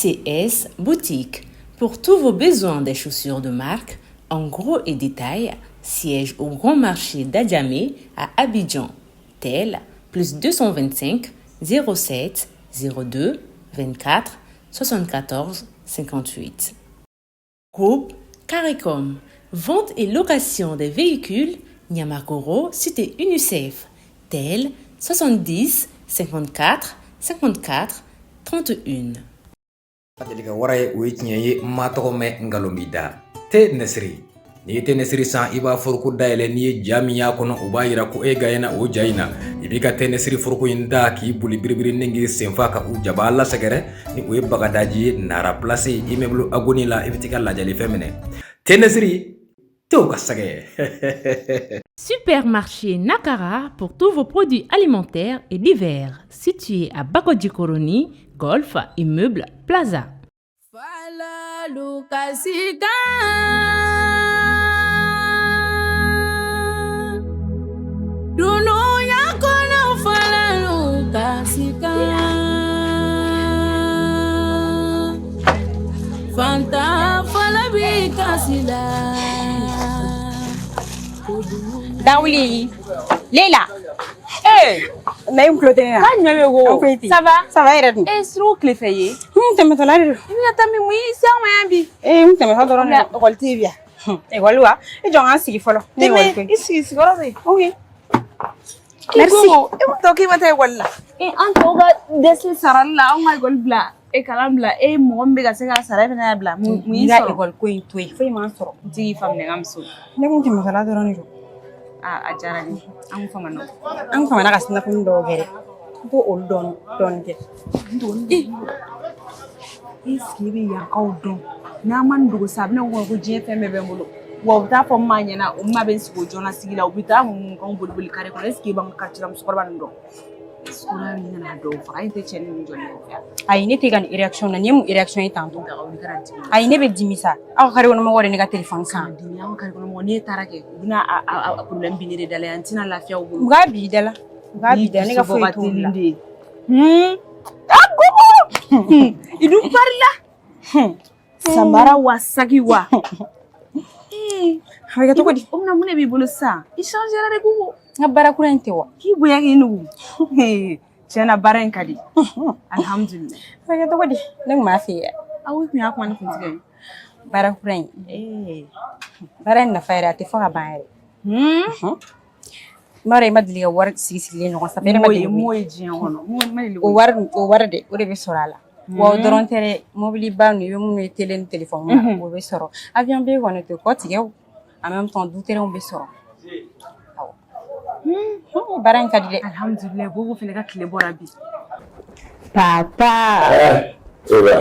ICS Boutique. Pour tous vos besoins des chaussures de marque, en gros et détail, siège au Grand Marché d'Adjamé à Abidjan. Tel plus 225 07 02 24 74 58. Groupe CARICOM. Vente et location des véhicules Niamakoro, cité UNICEF. Tel 70 54 54 31. Adeliga waray witnye matome ngalomida te nesri ni te nesri san iba furku daile ni jamiya kono ubayira ku egayena o jaina ibika te nesri furku inda ki buli birbiri ningi senfa ka u jabala segere ni u bagadaji nara place imeblu agoni la evitika la jali femene te nesri to kasage. Supermarché Nakara pour tous vos produits alimentaires et divers, situé à Bakodji Koroni, Golf, Immeuble, Plaza. Fala Lucasika Duno yakono fala Lucasika Fanta fala bikasila Daouli, Leila. Naïm Clotilde. Ça va? Ça va, Ered. Est-ce que tu fais? Tu me tolas. Il y a tammi oui, c'est un bi. Tu me tolas dans la Roltivia. Et voilà, et j'en ai un si follow. Ici, c'est quoi? Oui. Merci. Et vous toquez votre voilà. Et en tout cas, dès saral là, on va golbla. Et kalambla, et mon béga c'est la saral na bla. Oui, ça école coin toi. Faut m'en sortir. Digi femme ne gamso. Ne tu me tolas dans le jour. Ah, ajarani. An fama no. An fama na kasna fun do gere. Do ol don ke. Iski bi ya kaudon. Na man dugo sabna wo go JFM be mbolo. Wo ta fo manya na umma ben sigo jona sigila ubita mun kan bulbul kare ko iski ban kartiram su korban do. Skula ni na do fa inte chen ni jonne ya. Ay ne te gan réaction na nyem réaction yi tanto. Ay ne be dimisa. Aw kare wona mo wore ni ga téléphone kan. Dini aw kare ko mo ne tarake. Dina a problème bi ni de dala antina lafiya wo. Nga bi dala. Nga bi dala ni ga fo to la. Idu parla. Samara wasagi wa. Haga to ko di. Omna mune bi bolo sa. I changera de gugo. Nga bara kurante wa. Ki boya ki nu. Chena baren kadi. Alhamdulillah. Haga to ko di. Nang ma fi. Awu mi akwa na kuntige. Bara kuran. Baran na faira te fo ga baare. Mare madliga war sigi no sa fere madliga. Moy jian hono. O war de o de be sorala. Wa doron tere mobile ba no yo mu téléphone o be soro. Avion be ko ne te ko tige en même temps douter on be soro. Baran kadi de. Alhamdulillah gogo fele ka kile borabi. Papa. Eva.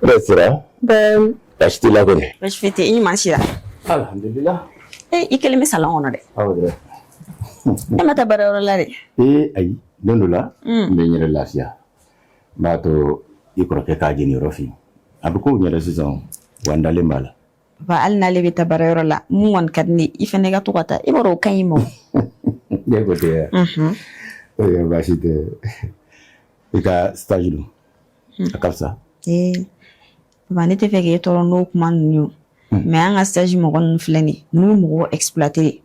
Resira. Ben. Ashti la kone. Je fais te une machine. Alhamdulillah. Ikele me salon on de. Awdre. Mata baroro la de. Ay, nonula. Me nyere lafiya. Bato ikoro ke ka jini rofi. Abuko nyere saison wandale mala. Ba alna le bita baroro la. Mu won kadni ifene ga tukata. Iboro kayimo. Dego te. Oye, bashite. Ika stage lu. Akapsa. Ba ne te feke toro no kuma nyu. Mais an ga stage mo gon fleni. Nu mo exploiter.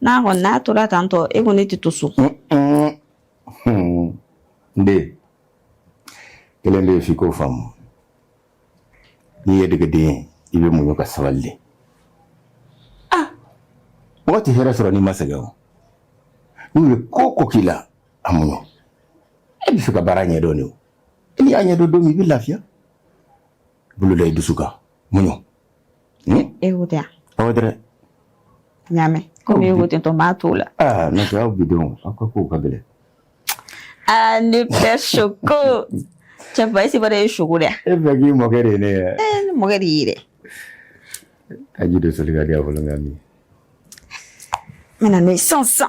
Na gon na to la tanto e gon eti to so. Nde. Kelele fiko fam. Ni yedege de ibe mo yoka sawalle. Wati hera sura ni masagaw. Ni koko kila amunyo. E bi fika baranya do ni. Ni anya do mi bi lafiya. Bulu lay dusuka. Munyo. Egotea. Awdre. Nyame. Comme egote tomato la. Non c'est au bidon. Encore ko kabele. Ne pas choco. Tu vas essayer de chocolat. E bagi mogere ne. Mogere. Aji do soliga dia volongami. Mena no sans.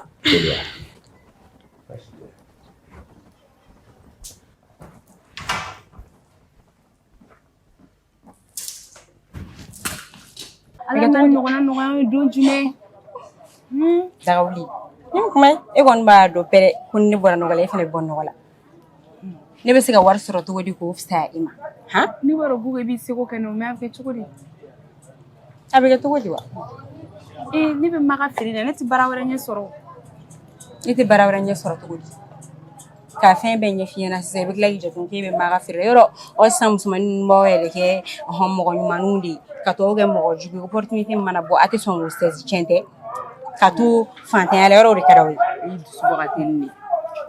Ala no don june. Darawli. Nim kuma e gon ba do pere kunni bora no gale fene bon no wala. ne bɛ se ka wari sɔrɔ cogo di k'o fisaya i ma han ne b'a dɔn Bugu i b'i seko kɛ n'o mais a bɛ kɛ cogo di a bɛ kɛ cogo di wa ne bɛ maga feere la ne tɛ baara wɛrɛ ɲɛ sɔrɔ i tɛ baara wɛrɛ ɲɛ sɔrɔ cogo di k'a fɛn bɛɛ ɲɛf'i ɲɛna sisan i bɛ tila k'i jate k'e bɛ maga feere yɔrɔ aw sisan musomanin ninnu b'aw yɛrɛ kɛ mɔgɔ ɲumanninw de ye ka tɔw kɛ mɔgɔ jugu ye opportunité min mana bɔ a tɛ sɔn k'o saisi tiɲɛ tɛ ka to fantanya la yɔrɔ o de ka d'aw ye i dusu bɔ ka teli de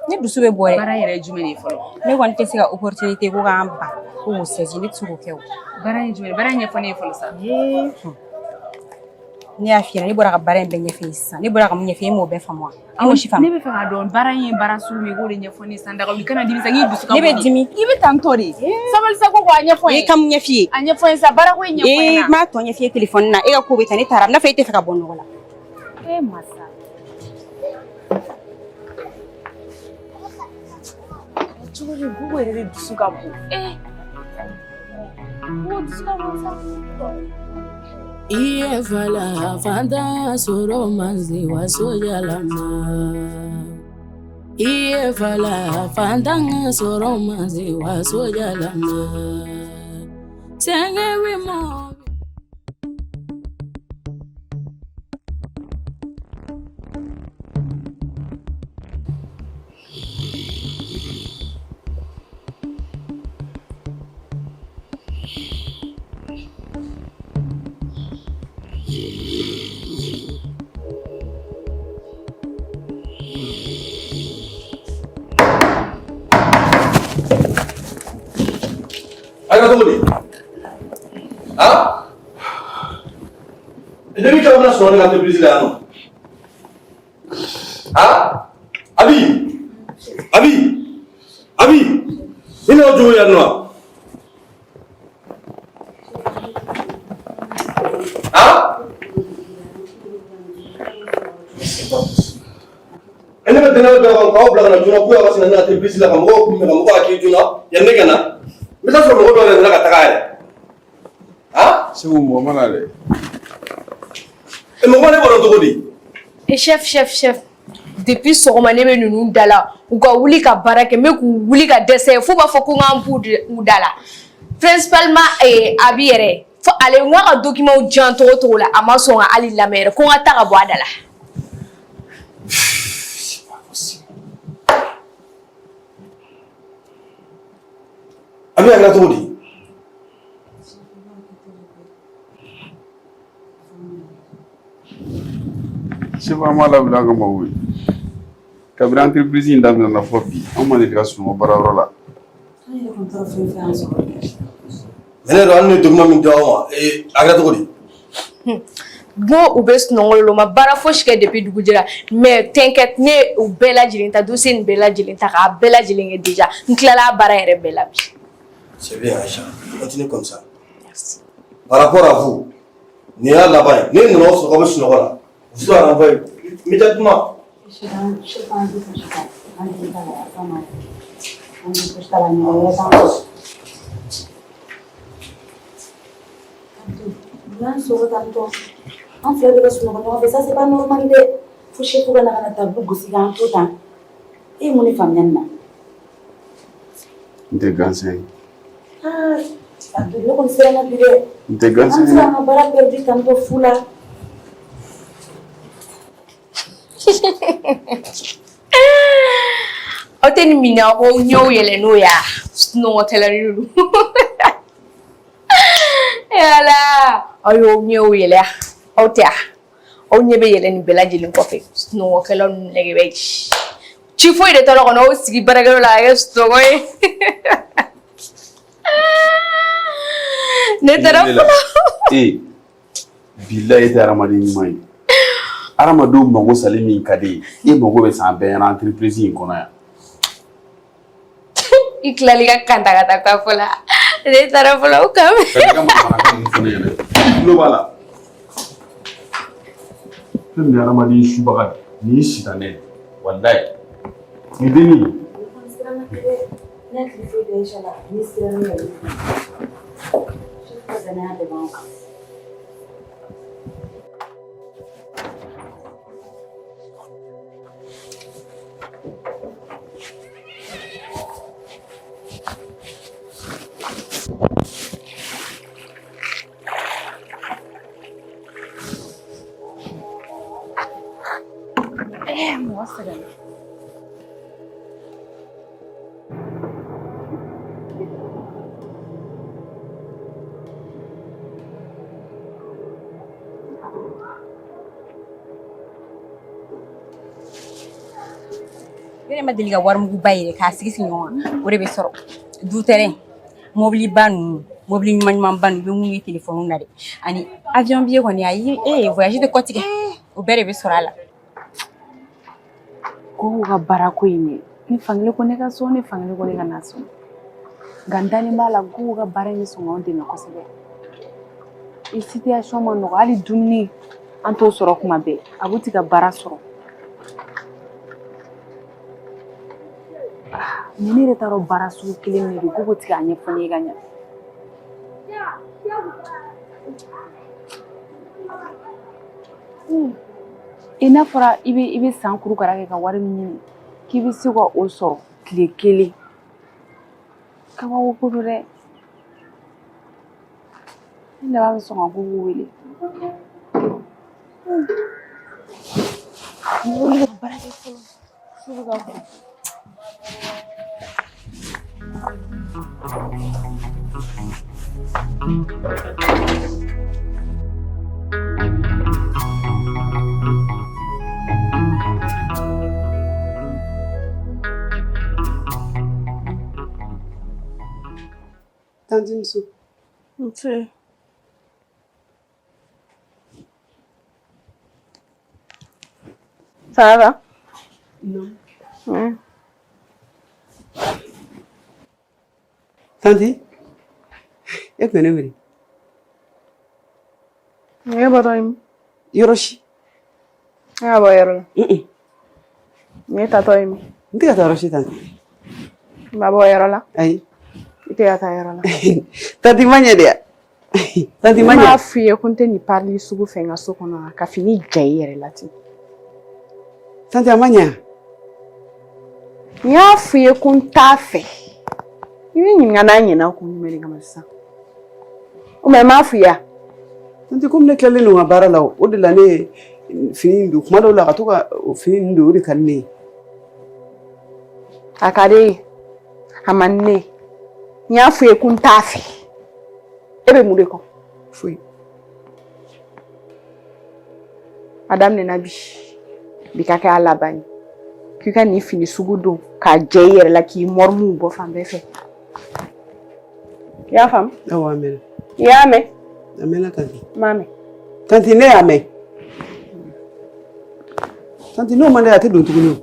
ne dusu bɛ bɔ dɛ baara yɛrɛ ye jumɛn de ye fɔlɔ ne kɔni tɛ se ka opportunité ko k'an ban ko k'o saisi ne tɛ se k'o kɛ o baara ye jumɛn ye baara ɲɛfɔ ne ye fɔlɔ sa ne y'a f'i ɲɛna ne bɔra ka baara in bɛɛ ɲɛf'i ye sisan ne bɔra ka mun ɲɛf'i ye e m'o bɛɛ faamu wa i m'o si faamu ne bɛ fɛ k'a dɔn baara in ye baara sugu min ye k'o de ɲɛfɔ ne ye san daga wuli kana dimi sa k'i dusu ka ne bɛ dimi i bɛ tan tɔ de sabali sa ko a ɲɛfɔ n e ye ka mun ɲɛf'i ye a ɲɛfɔ n ye sa baara ko in ɲɛfɔ n ye e m'a tɔ ɲɛf'i ye téléphone na e ka ko bɛ tan ne taara n'a fɔ e tɛ fɛ ka bɔ nɔgɔ la masa cogo di Bugu yɛrɛ de dusu ka bon Bugu dusu ka bon sa Iye fala fanta soro manzi wasoja lama. Iye fala fanta soro manzi wasoja lama. Senge wimo. Ayo tunggu di. Ah? Ini kita pernah soal dengan entreprise lah, no? Ah? Abi, ini orang jual ya, no? Ah? Ini kan dengan belakang kau belakang jual, aku akan senang entreprise lah, kamu akan jual, yang ni kan? Bisa suruh mɔgɔ dɔ yɛrɛ ka taga yɛrɛ segu mɔgɔ mana dɛ mɔgɔ ne bɔra cogo di chef depuis sɔgɔma ne bɛ ninnu da la u ka wuli ka baara kɛ n bɛ k'u wuli ka dɛsɛ fo b'a fɔ ko n k'an b'u da la principalement Abi yɛrɛ fo ale n k'a ka document diyan togo togo la a ma sɔn ka hali lamɛn yɛrɛ ko n ka taa ka bɔ a da la Abi hakilila cogo di chef an m'a labila an ka maaw ye kabini entreprise in daminɛna fɔ bi an ma deli ka sunɔgɔ baarayɔrɔ la mais ne yɛrɛ hali ni document min di aw ma hakilila cogo di bon u bɛ sunɔgɔ la u ma baara fosi kɛ depuis dugu jɛra mais t'inquiète ne ye u bɛɛ lajɛlen ta dossier nin bɛɛ lajɛlen ta k'a bɛɛ lajɛlen kɛ déjà n tilala a baara yɛrɛ bɛɛ la bi. C'est bien, Aïcha. Continue comme ça. Merci. Par rapport à vous, ni à là-bas, ni nous sommes comme ce là. Vous allez envoyer immédiatement. Ça c'est pas normal de faut chef pour na ta bugu sigan tout temps. Et mon famille na. Nte gansan ye Abdul ko sera bire. Nte gansan ye An sera bara perdu tanto fula. Aw tɛ nin minɛ aw ɲɛw yɛlɛ n'o ya sunɔgɔ tɛlɛni don yala aw y'o ɲɛw yɛlɛ aw tɛ aw ɲɛ bɛ yɛlɛ nin bɛɛ lajɛlen kɔfɛ sunɔgɔkɛlaw ninnu nɛgɛ bɛ ci foyi de t'a la kɔnɔ aw sigi baarakɛyɔrɔ la a kɛ sunɔgɔ ye ne taara fɔlɔ bilahi e tɛ hadamaden ɲuman ye hadamadenw mago sali min ka di ye e mago bɛ san bɛɛ ɲɛna entreprise in kɔnɔ yan I tilali ka kanta ka fɔ la ne taara fɔlɔ o kan tulo b'a la fɛn min ye hadamaden subaga nin ye sitanɛ ye walayi nin dennin mɔgɔ sɛgɛnna. Ne ma deli ka warimuguba yɛrɛ k'a sigi sigi ɲɔgɔn kan o de bɛ sɔrɔ du terrain mobiliba ninnu mobili ɲuman-ɲumanba ninnu i bɛ mun ye téléphone na dɛ ani avion billet kɔni ayi voyage tɛ kɔ tigɛ o bɛɛ de bɛ sɔrɔ a la. Ko ka baara ko in dɛ ni fankelen ko ne ka so ne fankelen ko ne ka na so nka n dalen b'a la ko ka baara in sɔngɔ an dɛmɛ kosɛbɛ i situation ma nɔgɔ hali dumuni an t'o sɔrɔ kuma bɛɛ a b'u ti ka baara sɔrɔ. Mais ne yɛrɛ t'a dɔn baara sugu kelen min de don ko ti k'a ɲɛfɔ ne ye ka ɲɛ. I n'a fɔra i bɛ san kurukara kɛ ka wari min ɲini k'i bɛ se ka o sɔrɔ tile kelen kabako ko don dɛ. Ne laban bɛ sɔn ka Gugu wele. Ne wele ka baara kɛ fɔlɔ sugu ka bon. Tanti Moussou. Monsieur. Ça va? Non. Ouais. Tanti, e kun bɛ ne wele. Ne bɔtɔ ye min? Yɔrɔ si. Ne ka bɔ yɔrɔ la. Ne tatɔ ye min? N tɛ ka taa yɔrɔ si tanti. N ma bɔ yɔrɔ la? Ayi. I tɛ ka taa yɔrɔ la. Tanti ma ɲɛ de ya. Tanti ma ɲɛ. N m'a f'i ye ko n tɛ nin parili sugu fɛ n ka so kɔnɔ ka fini ja i yɛrɛ la ten. Tanti a ma ɲɛ. N y'a f'i ye ko n t'a fɛ. I bɛ ɲininka n'a ɲɛna kun jumɛn de kama sisan? O mais n m'a f'i ye. Tanti komi ne tilalen don n ka baara la o de la ne ye fini don kuma dɔw la ka to ka fini ninnu don o de ka di ne ye. A ka di e ye a man di ne ye. N y'a f'i ye ko n t'a fɛ. E bɛ mun de kɔ? Foyi. A daminɛna bi ka kɛ a laban ye. K'i ka nin fini sugu don k'a jɛ i yɛrɛ la k'i mɔrimuw bɔ fan bɛɛ fɛ. I y'a faamu? Awɔ a mɛnna. I y'a mɛn? A mɛnna tanti. N m'a mɛn. Tanti ne y'a mɛn. Tanti n'o man di a tɛ don tuguni o.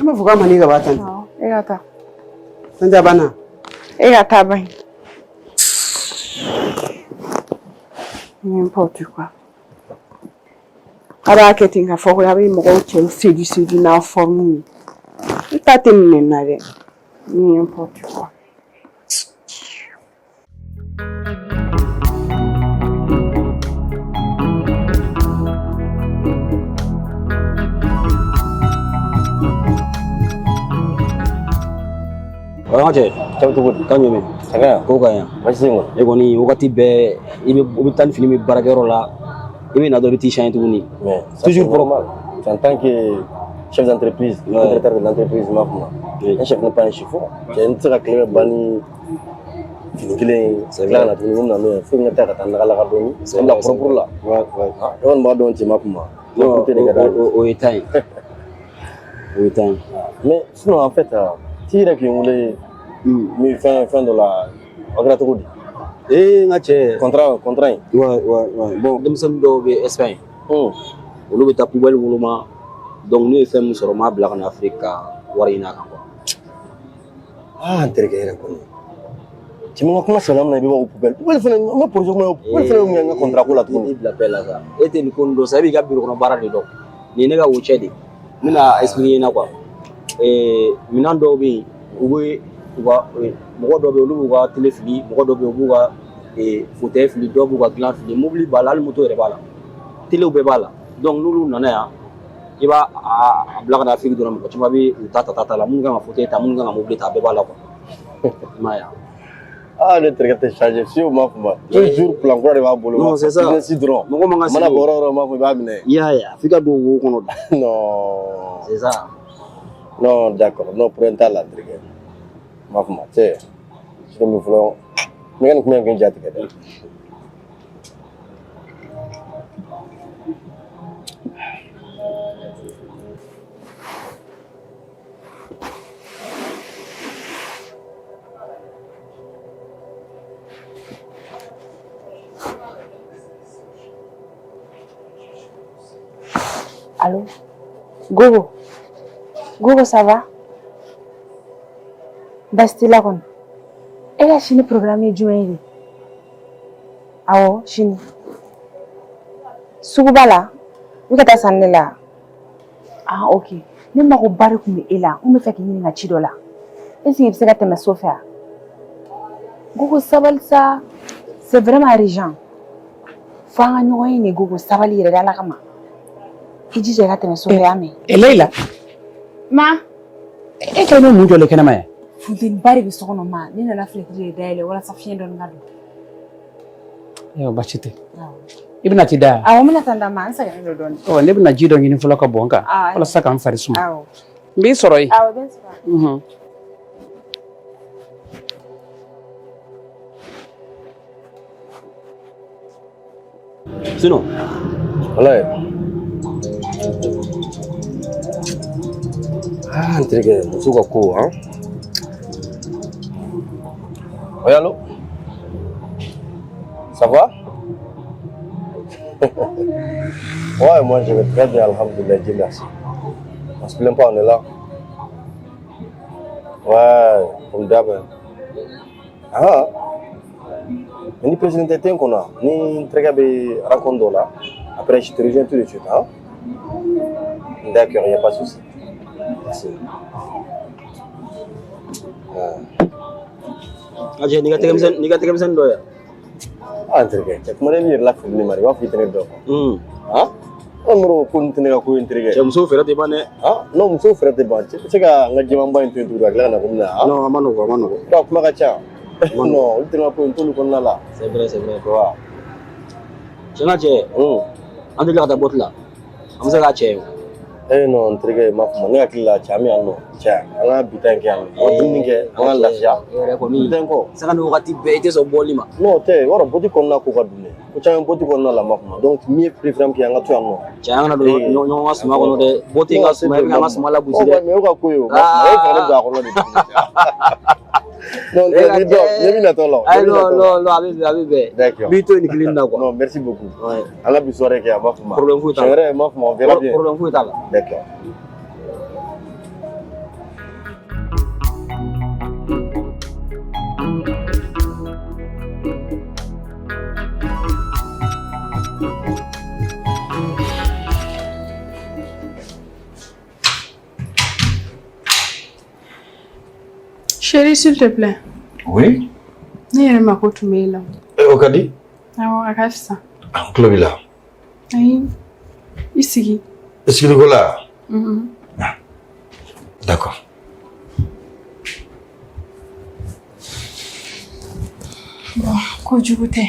E m'a fɔ k'a man di ka ban tanti. Awɔ e ka taa. Tanti a banna. E ka taa ban. N'importe quoi. A b'a kɛ ten k'a fɔ ko a bɛ mɔgɔw cɛw séduire n'a forme ye. I ta tɛ minɛ n na dɛ. N'importe quoi. Orang cɛ cɛ cogo di? Kan jumɛn? Sɛgɛn ko ka ɲi. Basi ko. E kɔni wagati bɛɛ i bɛ taa ni fini min baarakɛyɔrɔ la i bɛ na dɔn i bɛ t'i changer tuguni. Mais toujours normal. En tant que chef d'entreprise, directeur de l'entreprise ma kuma. Un chef n'est pas un chiffon. Cɛ n tɛ se ka tile bɛ ban ni fini kelen tila na tuguni mun na n'o ye fo n ka taa ka taa lagalaga dɔɔni. N bila kɔrɔkɔrɔ la. E kɔni b'a dɔn cɛ ma kuma. O ye tan ye. O ye tan ye. Mais sinon en fait t'i yɛrɛ k'i wele mi fɛn dɔ la a kɛra cogo di? N ka cɛ contrat in. Bon denmisɛnnin dɔw bɛ Espagne olu bɛ taa poubelle woloma donc n'u ye fɛn min sɔrɔ n m'a bila ka na Afrique ka wari ɲini a kan quoi. N terikɛ yɛrɛ kɔni cɛ min ka kuma sɛbɛn na i bɛ bɔ poubelle fana n ka projet kɔnɔ poubelle fana min n ka contrat ko la tuguni. I bila bɛɛ la sa e tɛ nin ko nin dɔn sa e b'i ka bureau kɔnɔ baara de dɔn nin ye ne ka wo cɛ de ye n bɛna expliquer ɲɛna quoi minɛn dɔw bɛ yen u bɛ mɔgɔ dɔw bɛ yen olu b'u ka télé fili mɔgɔ dɔw bɛ yen u b'u ka fauteuil fili dɔw b'u ka dilan fili mobili b'a la hali moto yɛrɛ b'a la téléw bɛɛ b'a la donc n'olu nana yan i b'a bila ka na Afrique dɔrɔn mɔgɔ caman bɛ u ta la minnu kan ka fauteuil ta minnu kan ka mobili ta a bɛɛ b'a la quoi i m'a ye wa. Ah, ne terikɛ tɛ changer fiyewu m'a fɔ ma. Toujours plan kura de b'a bolo. Non, c'est ça. Business dɔrɔn. Mɔgɔ man ka Mana bɔ yɔrɔ o yɔrɔ m'a fɔ i b'a minɛ. I y'a ye f'i ka don wo kɔnɔ. Non. C'est ça. Non, d'accord. Non, problème t'a la terikɛ. M'a fɔ ma cɛ. Siko min fɔlɔ. Ne ka nin kuma in kɛ n jatigɛ dɛ. Allô? Gogo? Gogo, ça va? Basti la kon. Et la Chine programme du mail. Ah oh, Chine. Soubala. Vous êtes à Sanela. Ah ok. Ne m'a pas barré comme elle là. On me fait qu'il y a chidola. Est-ce que c'est que tu m'as sauvé? Gogo sabal ça. C'est vraiment urgent. Fanga nyoy ni Gogo sabali yere la kama. Iji jega teme so yame. Leila. Ma. E ka no mu jole kana ma. Fudin bari bi so kono ma. Ni na la flekri daile wala sa fien don ngado. Yo bachite. Ibna tida. Ah, o mina tanda ma ansa ngado don. Oh, ne bina jido ngini fulo ka bonka. Wala saka am fari suma. Ah. Mbi soroi. Ah, ben ça. Sinon, Wallahi. Ah, n terikɛ muso ka ko hein. Oui, allô? Ça va? Ouais, moi je vais très bien, alhamdoulilah, Dieu merci. On se plaint pas, on est là. Ouais, comme d'hab. Ah, ni président qu'on a, ni très bien rencontre là. Après, je te rejoins tout de suite. Hein? D'accord, il n'y a pas de souci. Merci. aje ni ka tɛgɛ misɛnnin dɔ ye. Ah, terikɛ, kuma ne b'i yɛrɛ lafili ne ma, i b'a fɔ i tɛ ne dɔn quoi. Han? An mɔrɔ ko nin tɛ ne ka ko in terikɛ. Cɛ muso fɛrɛ tɛ ban dɛ. Han? Non, muso fɛrɛ tɛ ban. Cɛ tɛ se ka n ka jɛmanba in to yen tugun ka tila ka na ko mina. Non, a ma nɔgɔn, a ma nɔgɔn. Ba kuma ka ca. Non, olu tɛ n ka ko in t'olu kɔnɔna la. C'est vrai, c'est vrai. Wa. Cɛ ŋa cɛ. An delila ka taa bɔti la. An bɛ se k'a cɛ ye. Eh non, n terikɛ, n m'a fɔ ma, ne hakili la cɛ an bɛ yan nɔ. Cɛ, an ka bi ta in kɛ yan nɔ. An ka dumuni kɛ, an ka lafiya. Yɛrɛ kɔni. Bi ta in kɔ. Sanga ni wagati bɛɛ i tɛ sɔn bɔli ma. Non, tɛ, yɔrɔ bɔti kɔnɔna ko ka dun dɛ. Ko caman bɔti kɔnɔna la, n m'a fɔ ma. Donc min ye préférence kɛ an ka to yan nɔ. Cɛ an kana don ɲɔgɔn ka suma kɔnɔ dɛ. Bɔti ka suma i bɛ k'an ka suma lagosi dɛ. Mais o ka ko ye o. E fana ne don a kɔnɔ de. Non, ne bɛ natɔ la. Ayi non, a bɛ bɛn. D'accord. B'i to nin kelen na quoi. Non, merci beaucoup. An ka bi soirée kɛ, an b'a fɔ ma. Problème foyi t'a la. Tiɲɛ yɛrɛ, n m'a fɔ ma, on verra bien. Problème foyi t'a la. D'accord. Chérie, s'il te plaît. Oui? Ne yɛrɛ mako tun bɛ e la. O ka di? Awɔ, a ka fisa. An tulo b'i la. Ayi, i sigi. I sigili la? Mhm. D'accord. Bon, kojugu tɛ.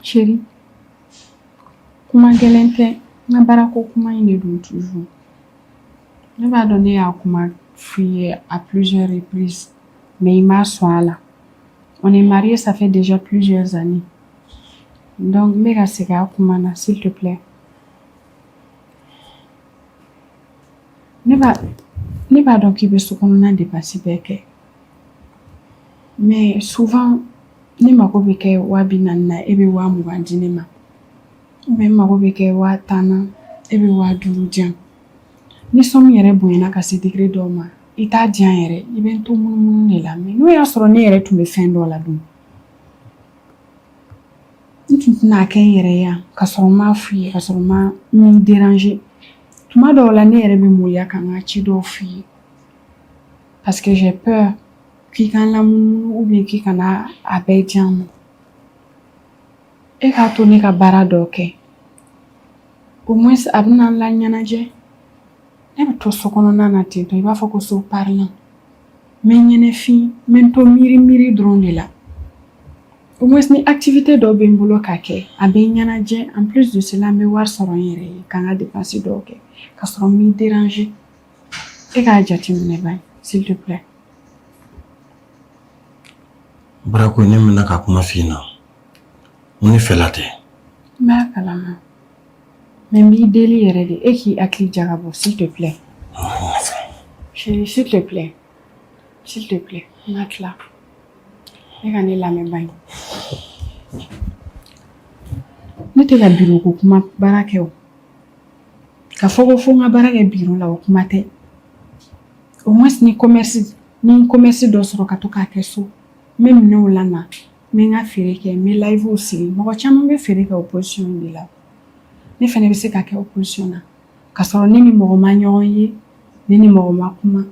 Chérie, kuma gɛlɛn tɛ. N ka baarako kuma in de don toujours. Ne b'a dɔn ne y'a kuma f'i ye à plusieurs reprises, mais i m'a sɔn a la. On est mariés, ça fait déjà plusieurs années. Donc, n bɛ ka segin a kuma na, s'il te plaît. Ne b'a dɔn k'i bɛ sokɔnɔna dépense bɛɛ kɛ. Mais souvent, ne mako bɛ kɛ 40,000 na, e bɛ 20,000 di ne ma. Ou bien n mako bɛ kɛ 10,000 na, e bɛ 50,000 di yan. Ni somme yɛrɛ bonyana ka se degré dɔw ma, i t'a di yan yɛrɛ, i bɛ n to munumunu de la. Mais n'o y'a sɔrɔ ne yɛrɛ tun bɛ fɛn dɔ la dun, n tun tɛna kɛ n yɛrɛ ye yan ka sɔrɔ n m'a f'i ye, ka sɔrɔ n ma n déranger. Tuma dɔw la ne yɛrɛ bɛ maloya ka n ka ci dɔw f'i ye. Parce que j'ai peur k'i ka n lamunumunu ou bien k'i kana a bɛɛ di yan ma. E k'a to ne ka baara dɔ kɛ. Au moins a bɛna n laɲɛnajɛ. Ne bɛ to so kɔnɔna na ten tɔ, i b'a fɔ ko so parilan. ɲɛnɛ fin n bɛ n to miiri dɔrɔn de la au moins ni activité dɔw bɛ n bolo ka kɛ a bɛ n ɲɛnajɛ en plus de cela n bɛ wari sɔrɔ n yɛrɛ ye ka n ka dépense dɔw kɛ ka sɔrɔ n m'i déranger e k'a jateminɛ bani s'il te plaît. Barako ne mena ka kuma f'i ɲɛna mun ni fɛla tɛ. N b'a kalama mais n b'i deli yɛrɛ de e k'i hakili jagabɔ s'il te plaît. Chérie, s'il te plaît. S'il te plaît, n ka tila e ka ne lamɛn bani. Ne tɛ ka biro ko kuma baara kɛ o ka fɔ ko fo n ka baara kɛ biro la o kuma tɛ au moins ni commerce dɔ sɔrɔ ka to k'a kɛ so n bɛ minɛnw lana n bɛ n ka feere kɛ n bɛ livew sigi mɔgɔ caman bɛ feere kɛ o position de la ne fana bɛ se ka kɛ o position na ka sɔrɔ ne ni mɔgɔ ma ɲɔgɔn ye ne ni mɔgɔ ma kuma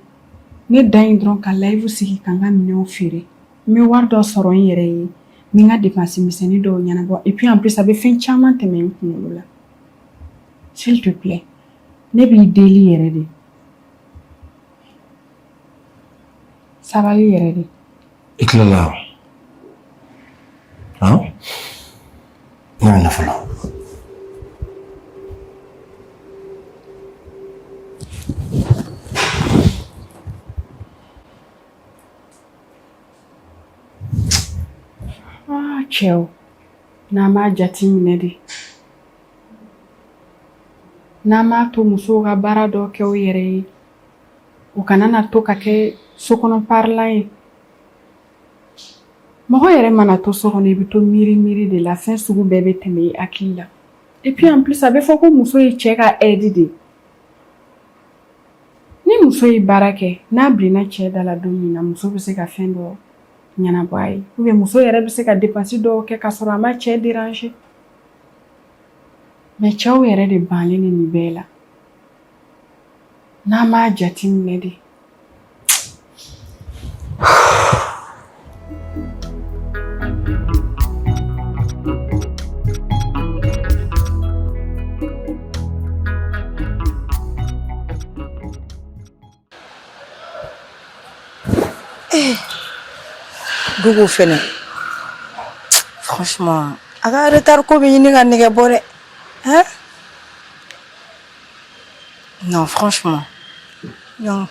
ne dan ye dɔrɔn ka live sigi ka n ka minɛnw feere n bɛ wari dɔ sɔrɔ n yɛrɛ ye n bɛ n ka dépense misɛnnin dɔw ɲɛnabɔ et puis en plus a bɛ fɛn caman tɛmɛ n kunkolo la s'il te plaît ne b'i deli yɛrɛ de sabali yɛrɛ de. I tilala han ne bɛ na fɔlɔ. Cɛw n'an b'a jateminɛ de n'an b'a to musow ka baara dɔ kɛ u yɛrɛ ye u kana na to ka kɛ sokɔnɔ parilan ye mɔgɔ yɛrɛ mana to so kɔnɔ i bɛ to miiri de la fɛn sugu bɛɛ bɛ tɛmɛ i hakili la et puis en plus a bɛ fɔ ko muso ye cɛ ka aide de ni muso ye baara kɛ n'a bilenna cɛ da la don min na muso bɛ se ka fɛn dɔ ɲɛnabɔ a ye ou bien muso yɛrɛ bɛ se ka dépense dɔw kɛ ka sɔrɔ a ma cɛ déranger mais cɛw yɛrɛ de bannen ni nin bɛɛ la n'an m'a jateminɛ de. Gogo fɛnɛ franchement a ka retard ko bɛ ɲini ka nɛgɛ bɔ dɛ hein non franchement non.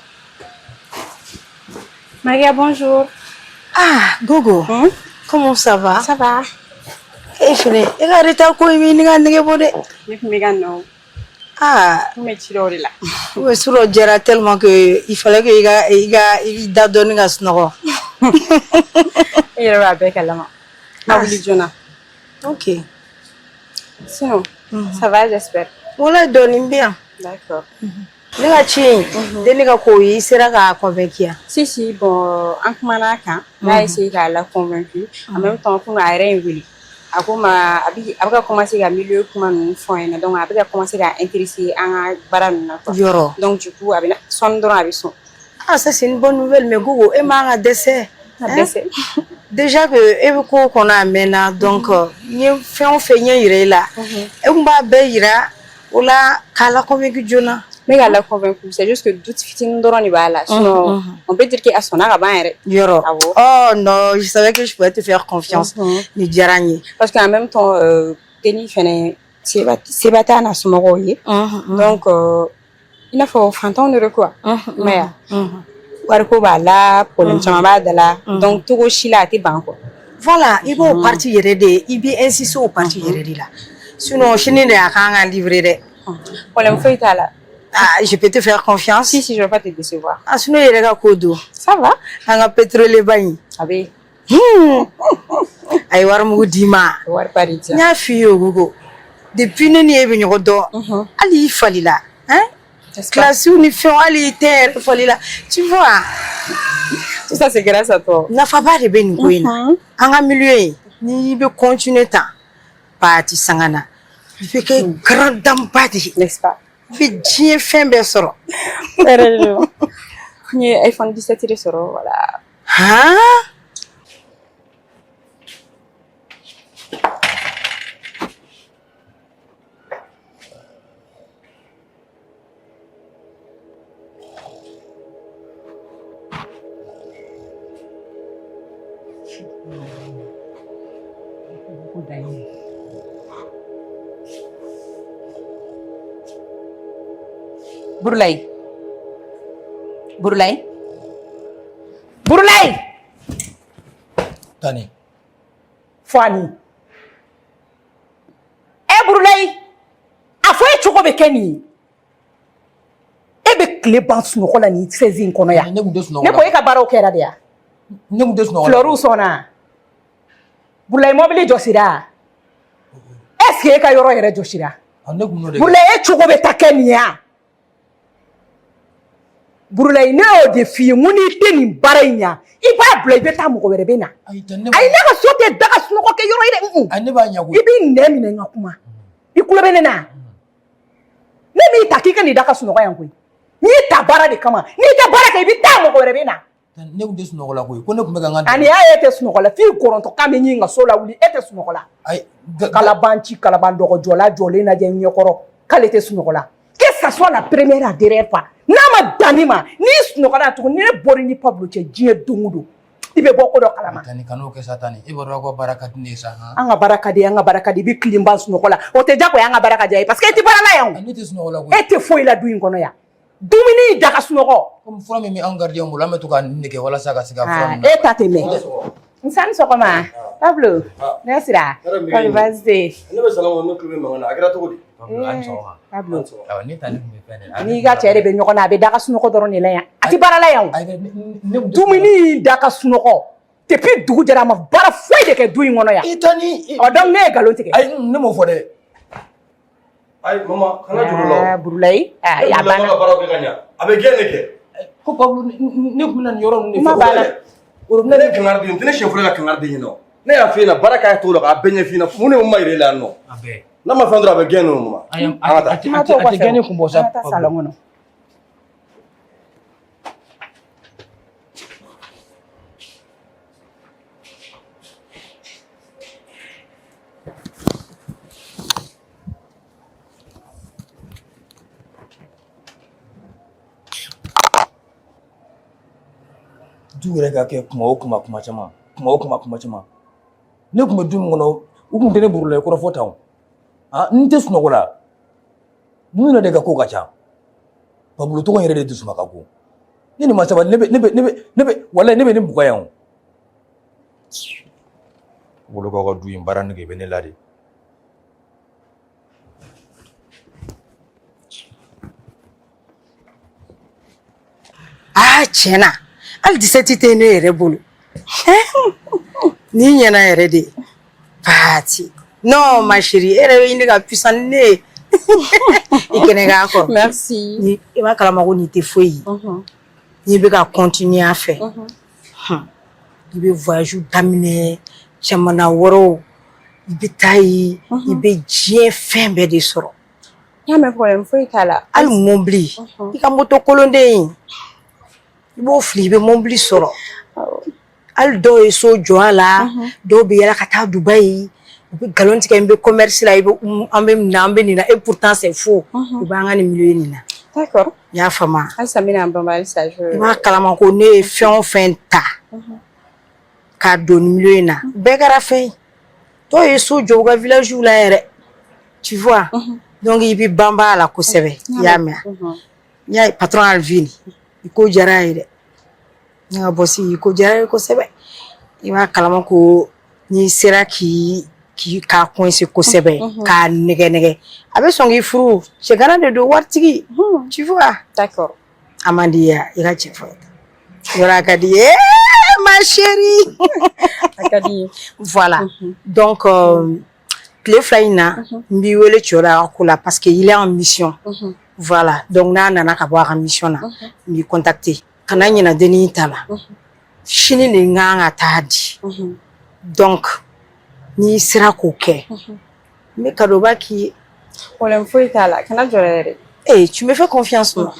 Maria, bonjour. Ah, Gogo. Comment ça va? Ça va. Eh, fɛnɛ e ka retard ko bɛ ɲini ka nɛgɛ bɔ dɛ. Ne kun bɛ ka nɔ. Ah, n bɛ ci dɔw de la. Ouais, sur le diara tellement que il fallait que il da donner à sunɔgɔ. E yɛrɛ b'a bɛɛ kalama. Ma wuli joona. OK. Sinon, ça va, j'espère. Wala dɔɔnin bɛ yan. D'accord. Ne ka ci in den ne ka ko ye i sera k'a convaincre yan. Si bon an kumana a kan n'a essayé k'a la convaincre en même temps ko a yɛrɛ ye wele a ko ma a bɛ ka commencer ka milieu kuma ninnu fɔ n ɲɛna donc a bɛ ka commencer ka intéresser an ka baara ninnu na quoi. Yɔrɔ. Donc du coup a bɛ sɔnni dɔrɔn a bɛ sɔn. Ah, ça c'est une bonne nouvelle mais Gogo e man ka dɛsɛ. Dɛsɛ. Déjà que e bɛ ko kɔnɔ a mɛnna donc n ye fɛn o fɛn ɲɛ yira e la e kun b'a bɛɛ yira o la k'a la convaincre joona. Ne k'a la convaincre c'est juste que doute fitinin dɔrɔn de b'a la sinon on peut dire que a sɔnna ka ban yɛrɛ. Yɔrɔ. Oh non, je savais que je pouvais te faire confiance. Ni diyara n ye. Parce que en même temps Denis fɛnɛ seba t'a n'a somɔgɔw ye donc i n'a fɔ fantanw de don quoi. Mais wariko b'a la problème caman b'a da la donc togo si la a tɛ ban quoi. Voilà, i b'o parti yɛrɛ de i bɛ insister o parti yɛrɛ de la sinon sini de a kan ka livrer dɛ. Problème foyi t'a la. Ah, je peux te faire confiance. Si, je vais pas te décevoir. Ah, sinon il y a ko do. Ça va? An ka pétrole ba in. A bɛ. Ay wari mugu di ma. Wari ba de di. N y'a f'i ye o Gogo. Depuis ne ni e bɛ ɲɔgɔn dɔn hali i falila hein? Classiw ni fɛnw hali i tɛ yɛrɛ falila tu vois. Tout ça c'est grâce à toi. Nafaba de bɛ nin ko in na. An ka milieu in n'i bɛ continuer tan Pati Sangana i bɛ kɛ grande dame ba de ye. N'est-ce pas? I bɛ diɲɛ fɛn bɛɛ sɔrɔ. Sérieusement. N ye iPhone 17 de sɔrɔ voilà. Han? Burulay. Burulay. Burulay. Tani. Fani. Burulay. A fo e cogo be kɛ nin ye. E be tile ban sunɔgɔ la ni 16 in kɔnɔ yan. Ne ko e ka baaraw kɛra de ya. Ne kun tɛ sunɔgɔ la. Fleur sɔnna. Burulay mobili jɔsira. Est-ce que e ka yɔrɔ yɛrɛ jɔsira? Ne kun n'o de kɛ. Burulay e cogo be ta kɛ nin ya. Burulay ne y'o de f'i ye mun n'i tɛ nin baara in ɲa i b'a bila i bɛ taa mɔgɔ wɛrɛ bɛ na. Ayi ne ka so tɛ daga sunɔgɔ kɛ yɔrɔ ye dɛ. Ne b'a ɲɛ koyi. I b'i nɛ minɛ n ka kuma. I kulo bɛ ne na. Ne b'i ta k'i ka nin daga sunɔgɔ yan koyi. N'i ta baara de kama n'i tɛ baara kɛ i bɛ taa mɔgɔ wɛrɛ bɛ na. Ne kun tɛ sunɔgɔ la koyi ko ne kun bɛ ka n ka. Ani y'a ye e tɛ sunɔgɔ la f'i kɔrɔtɔ k'a bɛ ɲini ka so lawuli e tɛ sunɔgɔ la. Ayi. Kalaban ci kalaban dɔgɔjɔla jɔlen lajɛ ɲɛkɔrɔ k'ale tɛ sunɔgɔ la. Que ça soit la première et la dernière fois. N'a ma danni ma n'i sunɔgɔla tuguni ni ne bɔra ni Pablo cɛ diɲɛ don o don i bɛ bɔ ko dɔ kalama. Tani kan'o kɛ sa Tani e b'a dɔn ko baara ka di ne ye sa. An ka baara ka di an ka baara ka di i bɛ tilen ban sunɔgɔ la o tɛ diyagoya an ka baara ka diya ye parce que e tɛ baara la yan o. Ne tɛ sunɔgɔ la koyi. E tɛ foyi la du in kɔnɔ yan dumuni daga sunɔgɔ. Komi fura min bɛ an gardien bolo an bɛ to ka nin de kɛ walasa ka se ka fura ninnu. E ta tɛ mɛn. Nsan sɔgɔma Pablo ne sira. Kɔni baasi tɛ yen. Ne bɛ salon kɔnɔ ne tulo bɛ mankan na a kɛra cogo di. Pablo ne ta ne kun bɛ fɛn de la. n'i ka cɛ de bɛ ɲɔgɔn na a bɛ daga sunɔgɔ dɔrɔn de la yan a tɛ baara la yan o. Dumuni daga sunɔgɔ depuis dugu jɛra a ma baara foyi de kɛ du in kɔnɔ yan. I Tani. Donc ne ye nkalon tigɛ. Ayi ne m'o fɔ dɛ. Ayi mama kana juru la. Burulayi a banna. Ne ka baaraw kɛ ka ɲa a bɛ gɛn de kɛ. Ko Pablo ne kun bɛ na nin yɔrɔ ninnu de fɛ. Ma banna. Ne ye kangariden tɛ ne siɲɛ fɔlɔ ka kangariden ɲini o. Ne y'a f'i ɲɛna baara k'a t'o la k'a bɛɛ ɲɛf'i ɲɛna mun de ma yɛrɛ la yan nɔ. A bɛɛ. N'a ma fɛn dɔrɔn a bɛ gɛn ninnu ma. A tɛ gɛn ne kun bɔ sa. An ka taa salon kɔnɔ. Du yɛrɛ ka kɛ kuma o kuma kuma caman ne kun bɛ du min kɔnɔ u kun tɛ ne Burulayi kɔrɔ fɔ tan o n tɛ sunɔgɔ la mun yɛrɛ de ka ko ka ca Pablo tɔgɔ yɛrɛ de dusuma ka go ni nin ma sabali ne bɛ walayi ne bɛ nin buga yan o bolo ka du in baara nege bɛ ne la de. Tiɲɛ na hali 17 tɛ ne yɛrɛ bolo ni ɲɛna yɛrɛ de Pati non ma chérie e yɛrɛ bɛ ɲini ka puissant ne ye i kɛnɛ k'a kɔrɔ. Merci. I b'a kalama ko nin tɛ foyi ye n'i bɛ ka continuer a fɛ i bɛ voyage daminɛ jamana wɛrɛw i bɛ taa ye i bɛ diɲɛ fɛn bɛɛ de sɔrɔ. N y'a mɛn problème foyi t'a la. Hali mobili i ka moto kolonden i b'o fili i bɛ mobili sɔrɔ hali dɔw ye so jɔ a la dɔw bɛ yɛlɛ ka taa Dubaï u bɛ nkalon tigɛ n bɛ commerce la an bɛ nin na et pourtant c'est faux u b'an ka nin milieu nin na. D'accord. I y'a faamu. Halisa n bɛna n banbali halisa. I b'a kalama ko ne ye fɛn o fɛn ta k'a don nin milieu in na bɛɛ kɛra fɛn ye dɔw ye so jɔ u ka village la yɛrɛ tu vois donc i bɛ banba a la kosɛbɛ i y'a mɛn n y'a ye patron Alvin i ko diyara a ye dɛ ne ka boss i ko diyara a ye kosɛbɛ i b'a kalama ko n'i sera k'a coincer kosɛbɛ k'a nɛgɛ a bɛ sɔn k'i furu cɛgana de don waritigi tu vois. D'accord. A man di ya i ka cɛ fɔ yɔrɔ a ka di ye ma chérie a ka di ye voilà donc tile fila in na n b'i wele cɛ la a ka ko la parce que il est en mission voilà donc n'a nana ka bɔ a ka mission na n b'i contacter kana ɲinɛ dennin ta la sini de n kan ka taa di donc n'i sera k'o kɛ n bɛ cadeauba k'i ye. Problème foyi t'a la kana jɔrɔ yɛrɛ. Tu me fais confiance ma.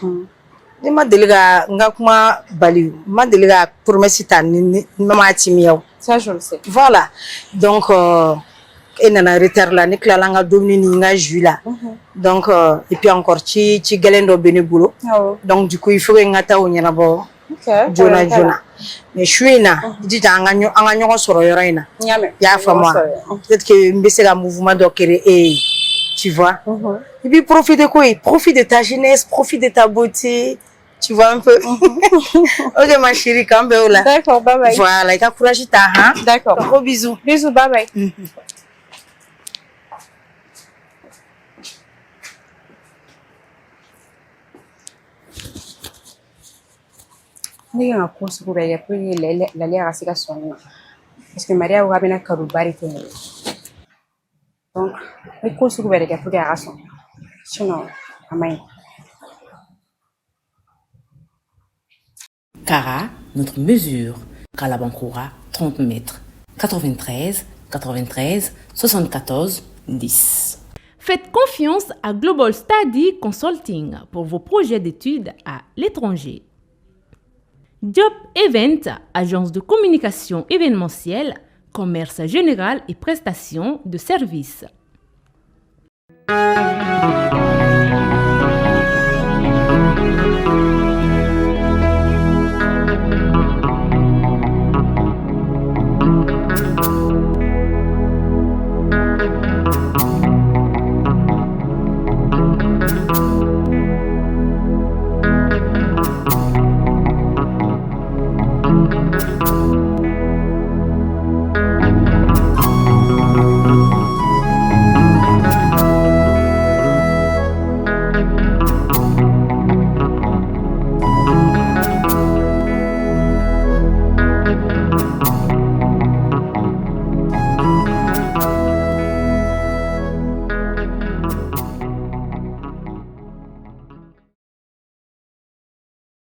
Ne ma deli ka n ka kuma bali n ma deli ka promesse ta ni ma timiya o. Ça je le sais. Voilà donc e nana retard la ne tilala n ka dumuni ni n ka jus la donc et puis encore ci gɛlɛn dɔ bɛ ne bolo donc du coup il faut que n ka taa o ɲɛnabɔ Jona jona. Mais shuina, dit anga ɲɔgɔn sɔrɔ yɔrɔ in na. Y'a faamu wa? Peut-être que n bɛ se ka mouvement dɔ créer. Tu vois? Et puis profite quoi? Profite de ta jeunesse, profite de ta beauté. Tu vois un peu? Ok ma chérie, quand même là. D'accord, bye bye. Voilà, il a courage ta hein? D'accord. Gros bisous. Bisous, bye bye. Ne kan ka ko sugu bɛɛ kɛ pour que Lale ka se ka sɔn ne ma parce que Maria ko k'a bɛna cadeauba de kɛ ne ye donc n bɛ ko sugu bɛɛ de kɛ pour que a ka sɔn sinon a man ɲi. Cara, notre mesure. Kalabankura, 30 mètres. 93, 93, 74, 10. Faites confiance à Global Study Consulting pour vos projets d'études à l'étranger. Job Event, agence de communication événementielle, commerce général et prestations de services.